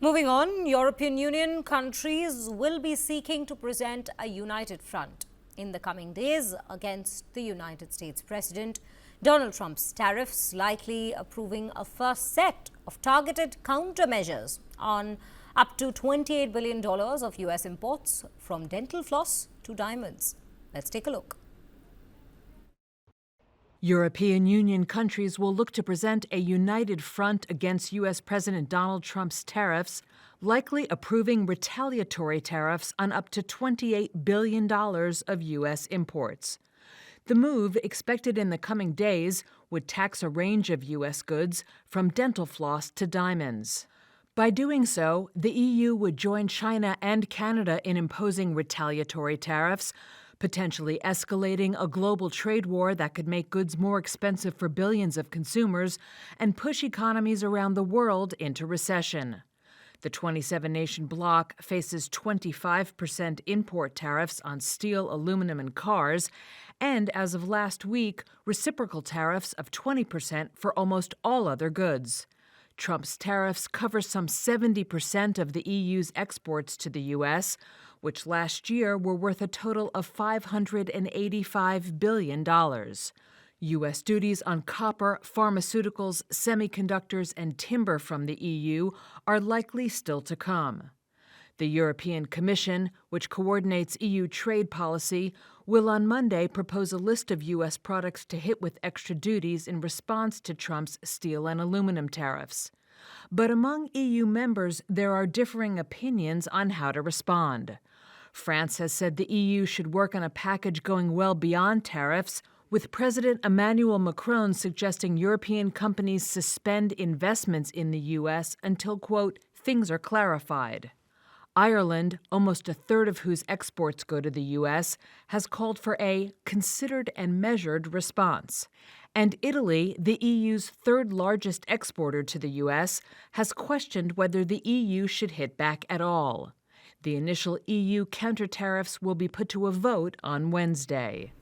Moving on, European Union countries will be seeking to present a united front in the coming days against the United States President Donald Trump's tariffs, likely approving a first set of targeted countermeasures on up to $28 billion of U.S. imports, from dental floss to diamonds. Let's take a look. European Union countries will look to present a united front against U.S. President Donald Trump's tariffs, likely approving retaliatory tariffs on up to $28 billion of U.S. imports. The move, expected in the coming days, would tax a range of U.S. goods, from dental floss to diamonds. By doing so, the EU would join China and Canada in imposing retaliatory tariffs, potentially escalating a global trade war that could make goods more expensive for billions of consumers and push economies around the world into recession. The 27-nation bloc faces 25% import tariffs on steel, aluminum, and cars, and as of last week, reciprocal tariffs of 20% for almost all other goods. Trump's tariffs cover some 70% of the EU's exports to the U.S., which last year were worth a total of $585 billion. U.S. duties on copper, pharmaceuticals, semiconductors, and timber from the EU are likely still to come. The European Commission, which coordinates EU trade policy, will on Monday propose a list of U.S. products to hit with extra duties in response to Trump's steel and aluminum tariffs. But among EU members, there are differing opinions on how to respond. France has said the EU should work on a package going well beyond tariffs, with President Emmanuel Macron suggesting European companies suspend investments in the U.S. until, quote, things are clarified. Ireland, almost a third of whose exports go to the U.S., has called for a considered and measured response. And Italy, the EU's third largest exporter to the U.S., has questioned whether the EU should hit back at all. The initial EU counter-tariffs will be put to a vote on Wednesday.